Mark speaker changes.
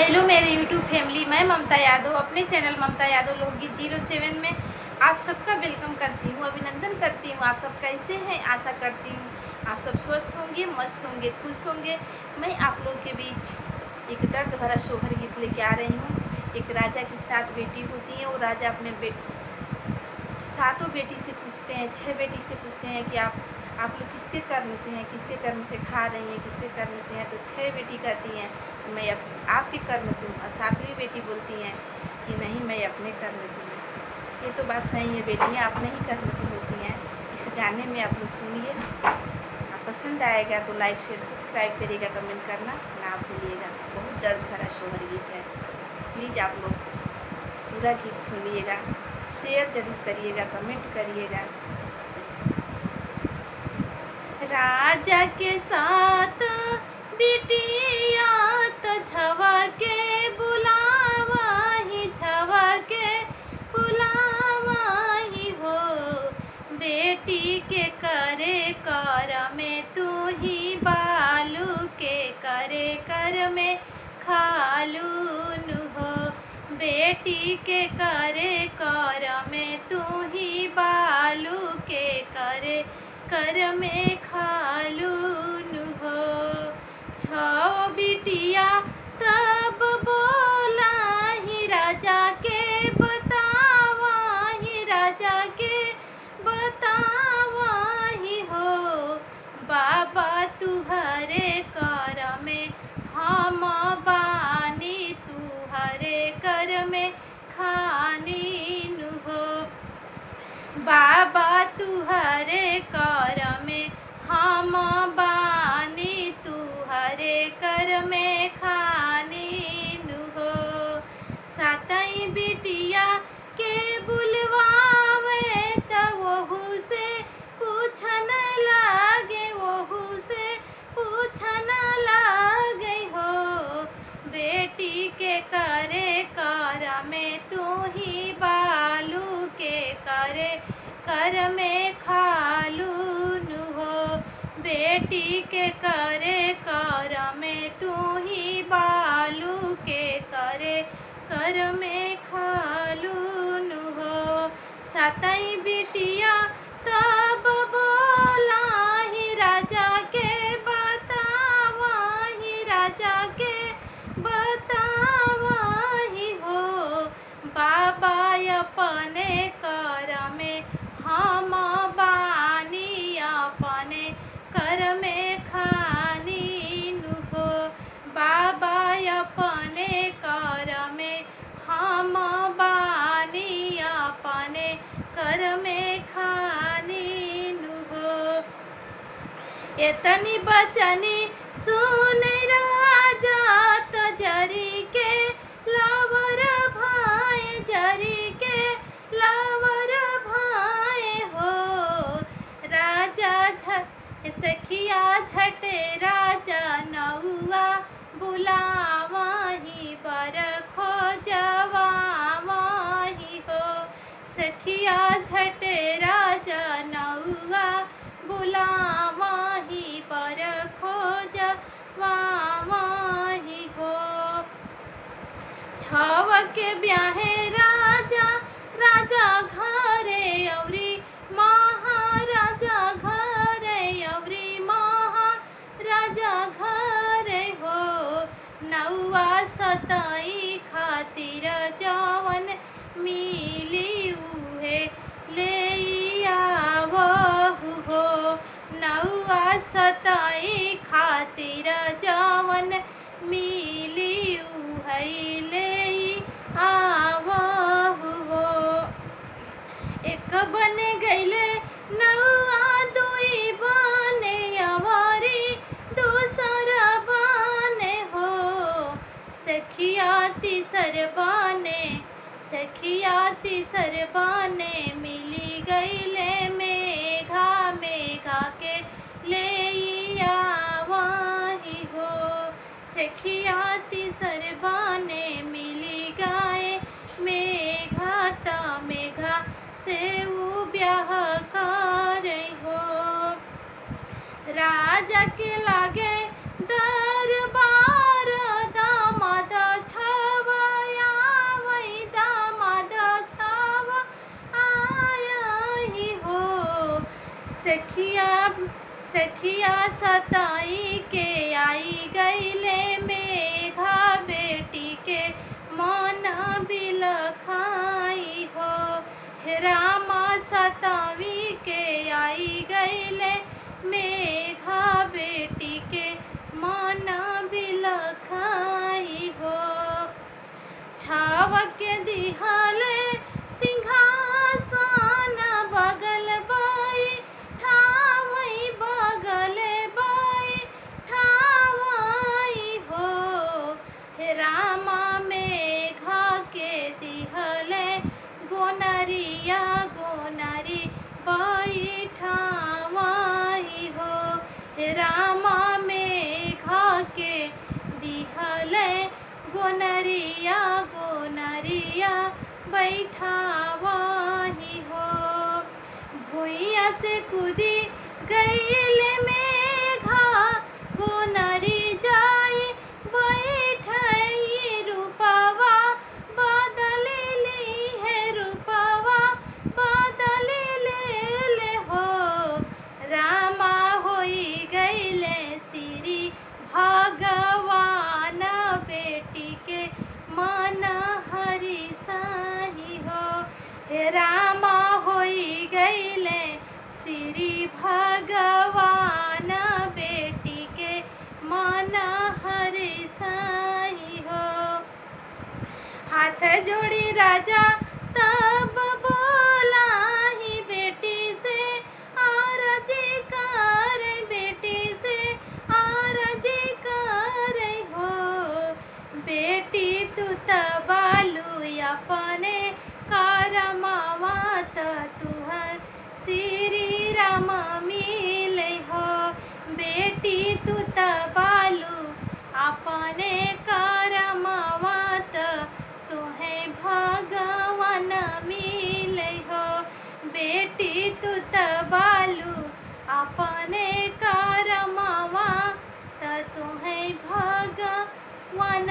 Speaker 1: Hello मेरे YouTube family, मैं ममता यादव अपने चैनल ममता यादव लोकगीत 07 में आप सबका वेलकम करती हूँ, अभिनंदन करती हूँ। आप सब कैसे हैं? आशा करती हूँ आप सब स्वस्थ होंगे, मस्त होंगे, खुश होंगे। मैं आप लोग के बीच एक दर्द भरा सोहर गीत लेके आ रही हूँ। एक राजा की 7 बेटी होती हैं। वो राजा अपने सातों बेटी से पूछते हैं, 6 बेटी से पूछते हैं कि आप लोग किसके कर्म से हैं, किसके कर्म से खा रही हैं, किसके कर्म से हैं। तो 6 बेटी कहती हैं मैं आपके कर्म से हूँ। 7वीं बेटी बोलती हैं कि नहीं, मैं अपने कर्म से हूँ। ये तो बात सही है, बेटियाँ अपने ही कर्म से होती हैं। इस गाने में आप लोग सुनिए, आप पसंद आएगा तो लाइक शेयर सब्सक्राइब करिएगा, कमेंट करना ना भूलिएगा। बहुत दर्द भरा सोहर गीत है, प्लीज़ आप लोग पूरा गीत सुनिएगा, शेयर ज़रूर करिएगा, कमेंट करिएगा। राजा के साथ बिटिया तो छवा के बुलावा ही हो। बेटी के करे कर में तू ही बालू के करे कर में खालून हो। बेटी के करे कर में तू ही बालू के करे कर में खालून हो। 6 बिटिया तब बोला ही राजा के बतावा ही हो। बाबा तुहरे कर में हम बानी, तुहरे कर में खानीन हो। बाबा तुहरे कर में हम बानी, तुहरे कर में खानीन हो। 7 बिटिया के बुलवावे त वहू से पूछन लागे हो। बेटी के करे कर में तू ही बालू के करे कर में खालून हो। बेटी के करे कर में तू ही बालू के करे कर में खालून हो। 7 बिटिया तब बोला ही राजा के बतावा ही हो। बाबा अपने कर में हम बानी, अपने कर में खानीन हो। बाबा अपने कर में हम बानी, अपने कर में खानीन हो। इतनी बचनी सुन राजा तो जरी के लावर भाई हो। राजा सखिया झटे राजा नौआ बुलावा ही बर खोजवा ही हो। सखिया झटे राजा नौआ बुलावा ही बर खोजवा ही हो। 6 के ब्याहे राजा घरे अवरी महाराजा घरे अवरी महाराजा घरे हो। 9 7 खातिर जवन मिली उहे ले आवहु हो। 9 7 खातिर जवन मिली उहे ले आवहु हो। एक बन गईले 9 2 बने अवरी दूसर बने हो। सखिया तीसर बने मिली गईले मेघा के ले आवही हो। सखिया तीसर बने मिली गाए मेघा से वो ब्याह कर हो। राजा के लागे दरबार दामाद सखिया सखिया सताई के आई गईले मेघा बेटी के मन बिलखाई हो। हे रामा सतावी के आई गईले मेघा बेटी के मन बिलखाई हो। छाव के दिहाले सिंहासन बगल बाई ठावई बगल बाई ठावई हो। हे रामा मेघा के दिहले गोनरिया गोनरी बाई ठावई हो। हे रामा मेघा के दिहले गोनरिया गोनरिया बैठावाही हो। भुइया से कूदी गईले मेघा गोनरी जाई बैठई रूपवा बदल ली है रूपवा बदल ले हो। रामा होई गईले श्री भगवान बेटी के मन हरिसाही हो। हे रामा होई गईले श्री भगवान बेटी के मन हरिसाही हो। हाथ जोड़ी राजा तब बोला ही बेटी से आरजी कर बेटी से आरजी कर हो। बेटी तू तबालू अपने कारमावा तुहर श्री राम मिले हो। बेटी तू तबालू अपने कारमावा तुहें भगवान मिले हो। बेटी तू तबालू अपने कारमावा तुहें भगवान